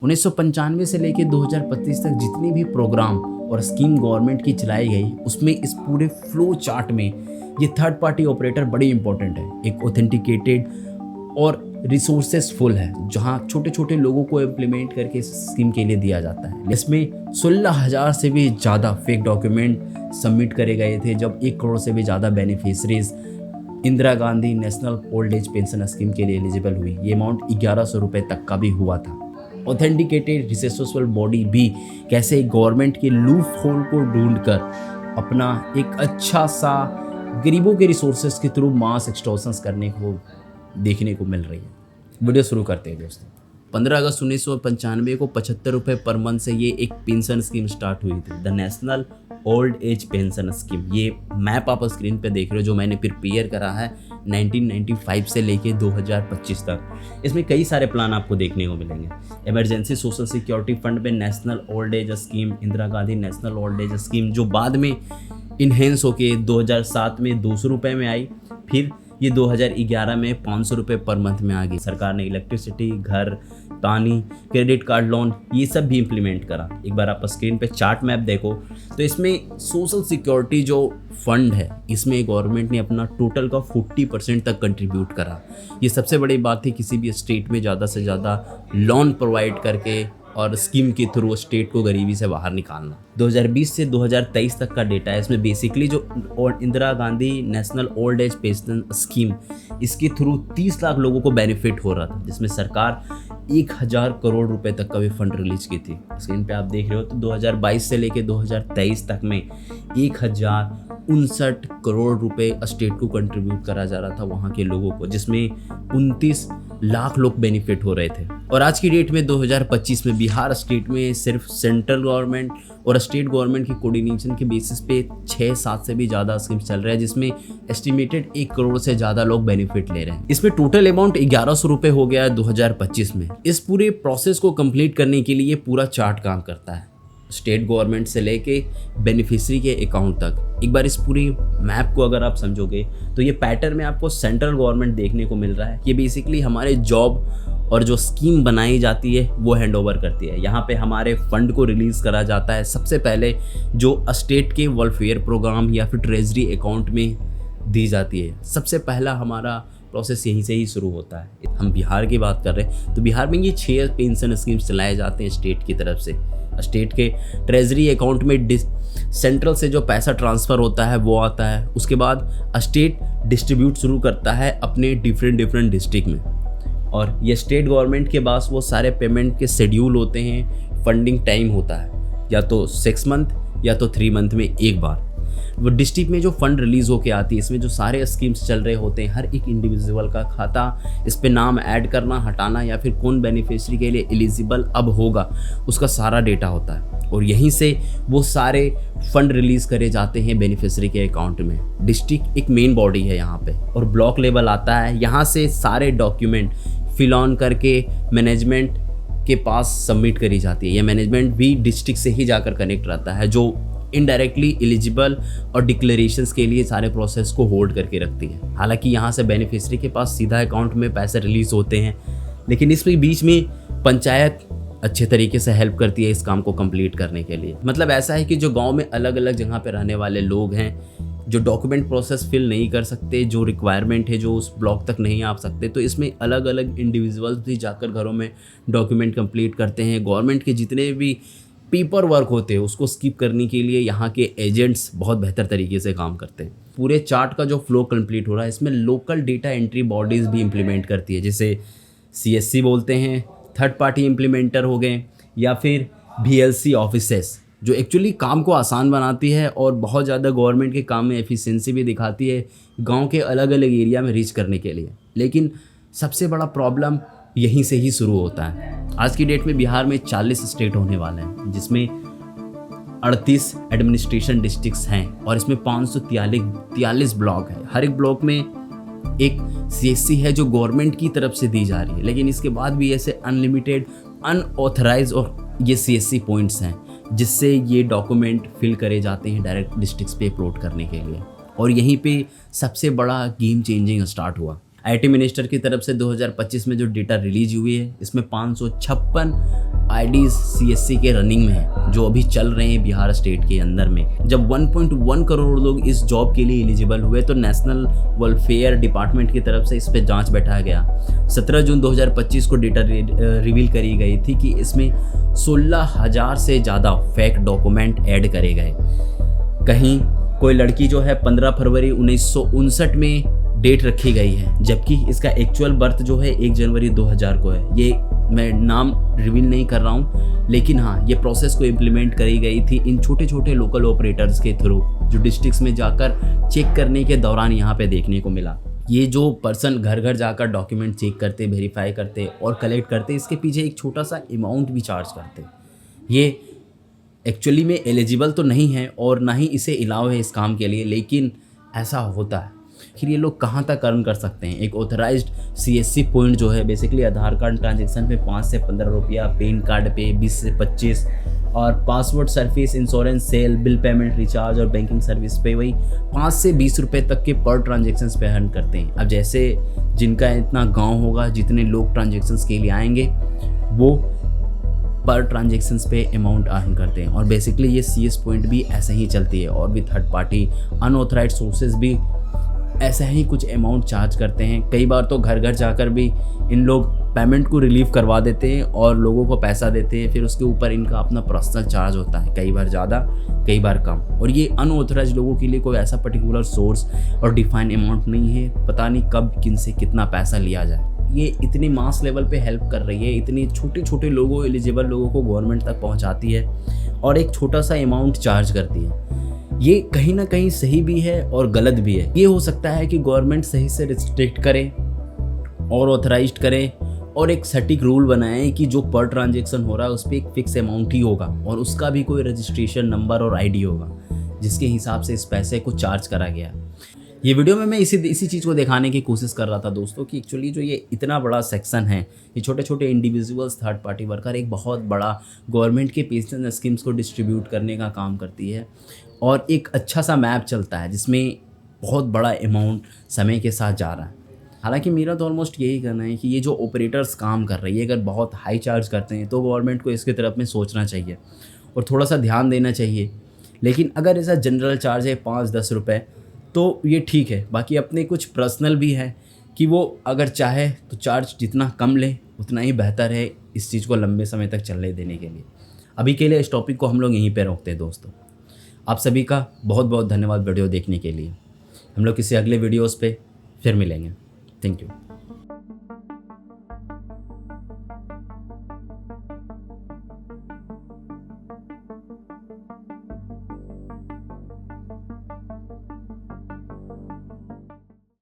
1995 से लेकर 2025 तक जितनी भी प्रोग्राम और स्कीम गवर्नमेंट की चलाई गई, उसमें इस पूरे फ्लो चार्ट में ये थर्ड पार्टी ऑपरेटर बड़ी इंपॉर्टेंट है। एक ऑथेंटिकेटेड और रिसोर्सेस फुल है, जहां छोटे छोटे लोगों को इम्प्लीमेंट करके इस स्कीम के लिए दिया जाता है। इसमें 16,000 से भी ज़्यादा फेक डॉक्यूमेंट सबमिट करे गए थे, जब 1 करोड़ से भी ज़्यादा beneficiaries Indira Gandhi national old age pension scheme के लिए एलिजिबल हुई। ये अमाउंट 1100 रुपये तक का भी हुआ था। ऑथेंटिकेटेड रिसोर्सफुल बॉडी भी कैसे गवर्नमेंट के लूप होल को ढूंढकर अपना एक अच्छा सा गरीबों के रिसोर्सेज के थ्रू मास एक्सटॉर्शंस करने को देखने को मिल रही है। वीडियो शुरू करते हैं दोस्तों। 15 अगस्त 1995 को 75 रुपये पर मंथ से ये एक पेंशन स्कीम स्टार्ट हुई थी, the national old age pension scheme. ये मैप आप स्क्रीन पे देख रहे हो, जो मैंने प्रिपेयर करा है 1995 से लेके 2025 तक। इसमें कई सारे प्लान आपको देखने को मिलेंगे। इमरजेंसी सोशल सिक्योरिटी फंड में national old age scheme, Indira Gandhi national old age scheme, जो बाद में इन्हेंस होके 2007 में 200 रुपये में आई, फिर ये 2011 में 500 रुपये पर मंथ में आ गई। सरकार ने इलेक्ट्रिसिटी, घर, पानी, क्रेडिट कार्ड लोन, ये सब भी इम्प्लीमेंट करा। एक बार आप स्क्रीन पे चार्ट मैप देखो तो इसमें सोशल सिक्योरिटी जो फंड है, इसमें गवर्नमेंट ने अपना टोटल का 40% तक कंट्रीब्यूट करा। ये सबसे बड़ी बात थी, किसी भी स्टेट में ज़्यादा से ज़्यादा लोन प्रोवाइड करके और स्कीम के थ्रू स्टेट को गरीबी से बाहर निकालना। 2020 से 2023 तक का डेटा है। इसमें बेसिकली जो Indira Gandhi national old age pension scheme, इसके थ्रू 30 लाख लोगों को बेनिफिट हो रहा था, जिसमें सरकार 1000 करोड़ रुपए तक का भी फंड रिलीज की थी। स्क्रीन पे आप देख रहे हो तो 2022 से लेकर 2023 तक में 1059 करोड़ रुपए स्टेट को कंट्रीब्यूट करा जा रहा था वहाँ के लोगों को, जिसमें 29 लाख लोग बेनिफिट हो रहे थे। और आज की डेट में 2025 में बिहार स्टेट में सिर्फ सेंट्रल गवर्नमेंट और स्टेट गवर्नमेंट की कोऑर्डिनेशन के बेसिस पे 6-7 से भी ज़्यादा स्कीम्स चल रहे हैं, जिसमें एस्टिमेटेड 1 करोड़ से ज़्यादा लोग बेनिफिट ले रहे हैं। इसमें टोटल अमाउंट 1100 रुपये हो गया है 2025 में। इस पूरे प्रोसेस को कंप्लीट करने के लिए पूरा चार्ट काम करता है, स्टेट गवर्नमेंट से लेके बेनिफिशरी के अकाउंट तक। एक बार इस पूरी मैप को अगर आप समझोगे तो ये पैटर्न में आपको सेंट्रल गवर्नमेंट देखने को मिल रहा है। ये बेसिकली हमारे जॉब और जो स्कीम बनाई जाती है वो हैंड ओवर करती है। यहाँ पे हमारे फंड को रिलीज़ करा जाता है सबसे पहले, जो स्टेट के वेलफेयर प्रोग्राम या फिर ट्रेजरी अकाउंट में दी जाती है। सबसे पहला हमारा प्रोसेस यहीं से ही शुरू होता है। हम बिहार की बात कर रहे हैं तो बिहार में ये 6 पेंशन स्कीम्स चलाए जाते हैं स्टेट की तरफ से। स्टेट के ट्रेजरी अकाउंट में सेंट्रल से जो पैसा ट्रांसफ़र होता है वो आता है। उसके बाद स्टेट डिस्ट्रीब्यूट शुरू करता है अपने डिफरेंट डिस्ट्रिक्ट में, और ये स्टेट गवर्नमेंट के पास वो सारे पेमेंट के शेड्यूल होते हैं। फंडिंग टाइम होता है या तो 6 मंथ या तो 3 मंथ में एक बार। वो डिस्ट्रिक्ट में जो फंड रिलीज़ होके आती है, इसमें जो सारे स्कीम्स चल रहे होते हैं, हर एक इंडिविजुअल का खाता, इस पे नाम ऐड करना, हटाना, या फिर कौन बेनिफिशरी के लिए एलिजिबल अब होगा, उसका सारा डेटा होता है। और यहीं से वो सारे फंड रिलीज़ करे जाते हैं बेनिफिशरी के अकाउंट में। डिस्ट्रिक्ट एक मेन बॉडी है यहाँ पे, और ब्लॉक लेवल आता है। यहाँ से सारे डॉक्यूमेंट फिल ऑन करके मैनेजमेंट के पास सबमिट करी जाती है। ये मैनेजमेंट भी डिस्ट्रिक्ट से ही जाकर कनेक्ट रहता है, जो इनडायरेक्टली एलिजिबल और डिक्लेरेशंस के लिए सारे प्रोसेस को होल्ड करके रखती है। हालांकि यहाँ से बेनिफिशरी के पास सीधा अकाउंट में पैसे रिलीज़ होते हैं, लेकिन इसके बीच में पंचायत अच्छे तरीके से हेल्प करती है इस काम को कंप्लीट करने के लिए। मतलब ऐसा है कि जो गांव में अलग अलग जगह पे रहने वाले लोग हैं, जो डॉक्यूमेंट प्रोसेस फिल नहीं कर सकते, जो रिक्वायरमेंट है जो उस ब्लॉक तक नहीं आ सकते, तो इसमें अलग अलग इंडिविजुअल्स भी जाकर घरों में डॉक्यूमेंट कंप्लीट करते हैं। गवर्नमेंट के जितने भी पेपर वर्क होते हैं उसको स्किप करने के लिए यहाँ के एजेंट्स बहुत बेहतर तरीके से काम करते हैं। पूरे चार्ट का जो फ्लो कंप्लीट हो रहा है, इसमें लोकल डेटा एंट्री बॉडीज़ भी इम्प्लीमेंट करती है, जिसे CSC बोलते हैं, थर्ड पार्टी इम्प्लीमेंटर हो गए, या फिर VLC ऑफिसेस, जो एक्चुअली काम को आसान बनाती है और बहुत ज़्यादा गवर्नमेंट के काम में एफिशिएंसी भी दिखाती है गांव के अलग अलग एरिया में रीच करने के लिए। लेकिन सबसे बड़ा प्रॉब्लम यहीं से ही शुरू होता है। आज की डेट में बिहार में 40 स्टेट होने वाले हैं, जिसमें 38 एडमिनिस्ट्रेशन डिस्ट्रिक्ट्स हैं, और इसमें 543 ब्लॉक है। हर एक ब्लॉक में एक CSC है जो गवर्नमेंट की तरफ से दी जा रही है, लेकिन इसके बाद भी ऐसे अनलिमिटेड, अनऑथराइज और ये CSC पॉइंट्स हैं, जिससे ये डॉक्यूमेंट फिल करे जाते हैं डायरेक्ट डिस्ट्रिक्ट्स पे अपलोड करने के लिए। और यहीं पे सबसे बड़ा गेम चेंजिंग स्टार्ट हुआ। आईटी मिनिस्टर की तरफ से 2025 में जो डेटा रिलीज हुई है, इसमें 556 आईडीज सीएससी के रनिंग में है, जो अभी चल रहे हैं बिहार स्टेट के अंदर में। जब 1.1 करोड़ लोग इस जॉब के लिए एलिजिबल हुए तो नेशनल वेलफेयर डिपार्टमेंट की तरफ से इस पे जांच बैठाया गया। 17 जून 2025 को डेटा रिवील करी गई थी कि इसमें 16,000 से ज़्यादा फेक डॉक्यूमेंट ऐड करे गए। कहीं कोई लड़की जो है 15 फरवरी 1959 में डेट रखी गई है, जबकि इसका एक्चुअल बर्थ जो है 1 जनवरी 2000 को है। ये मैं नाम रिवील नहीं कर रहा हूँ, लेकिन हाँ, ये प्रोसेस को इम्प्लीमेंट करी गई थी इन छोटे छोटे लोकल ऑपरेटर्स के थ्रू, जो डिस्ट्रिक्ट्स में जाकर चेक करने के दौरान यहाँ पे देखने को मिला। ये जो पर्सन घर घर जाकर डॉक्यूमेंट चेक करते, वेरीफाई करते और कलेक्ट करते, इसके पीछे एक छोटा सा अमाउंट भी चार्ज करते। ये एक्चुअली में एलिजिबल तो नहीं है और ना ही इसे अलाउ है इस काम के लिए, लेकिन ऐसा होता है। फिर ये लोग कहाँ तक अर्न कर सकते हैं? एक ऑथराइज्ड सीएससी पॉइंट जो है बेसिकली आधार कार्ड ट्रांजैक्शन पे 5 से 15 रुपया, पैन कार्ड पे 20 से 25 और password service, insurance, sale, bill payment, recharge और बैंकिंग सर्विस पे वही 5 से 20 रुपये तक के पर ट्रांजेक्शन्स पे अर्न करते हैं। अब जैसे जिनका इतना गाँव होगा, जितने लोग ट्रांजेक्शन्स के लिए आएंगे, वो पर ट्रांजेक्शन्स पे अमाउंट अर्न करते हैं। और बेसिकली ये सीएस पॉइंट भी ऐसे ही चलती है और भी थर्ड पार्टी अनऑथराइज्ड सोर्सेज भी ऐसा ही कुछ अमाउंट चार्ज करते हैं। कई बार तो घर घर जाकर भी इन लोग पेमेंट को रिलीव करवा देते हैं और लोगों को पैसा देते हैं, फिर उसके ऊपर इनका अपना पर्सनल चार्ज होता है, कई बार ज़्यादा कई बार कम। और ये अनऑथराइज्ड लोगों के लिए कोई ऐसा पर्टिकुलर सोर्स और डिफाइन अमाउंट नहीं है, पता नहीं कब किन से कितना पैसा लिया जाए। ये इतनी मास लेवल पे हेल्प कर रही है, इतने छोटे छोटे लोगों, एलिजिबल लोगों को गवर्नमेंट तक पहुंचाती है और एक छोटा सा अमाउंट चार्ज करती है। ये कहीं ना कहीं सही भी है और गलत भी है। ये हो सकता है कि गवर्नमेंट सही से रिस्ट्रिक्ट करे और ऑथराइज्ड करे और एक सटीक रूल बनाए कि जो पर ट्रांजेक्शन हो रहा है उस पर एक फिक्स अमाउंट ही होगा और उसका भी कोई रजिस्ट्रेशन नंबर और आईडी होगा, जिसके हिसाब से इस पैसे को चार्ज करा गया। ये वीडियो में मैं इसी चीज़ को दिखाने की कोशिश कर रहा था दोस्तों कि एक्चुअली जो ये इतना बड़ा सेक्शन है, ये छोटे छोटे इंडिविजुअल्स, थर्ड पार्टी वर्कर एक बहुत बड़ा गवर्नमेंट के पेंशन स्कीम्स को डिस्ट्रीब्यूट करने का काम करती है और एक अच्छा सा मैप चलता है जिसमें बहुत बड़ा अमाउंट समय के साथ जा रहा है। हालांकि मेरा तो ऑलमोस्ट यही कहना है कि ये जो ऑपरेटर्स काम कर रही है, अगर बहुत हाई चार्ज करते हैं तो गवर्नमेंट को इसके तरफ में सोचना चाहिए और थोड़ा सा ध्यान देना चाहिए। लेकिन अगर ऐसा जनरल चार्ज है 5-10 रुपये तो ये ठीक है। बाकी अपने कुछ पर्सनल भी है कि वो अगर चाहे तो चार्ज जितना कम ले उतना ही बेहतर है इस चीज़ को लंबे समय तक चलने देने के लिए। अभी के लिए इस टॉपिक को हम लोग यहीं पे रोकते हैं दोस्तों। आप सभी का बहुत बहुत धन्यवाद वीडियो देखने के लिए। हम लोग किसी अगले वीडियोस पे फिर मिलेंगे। Thank you.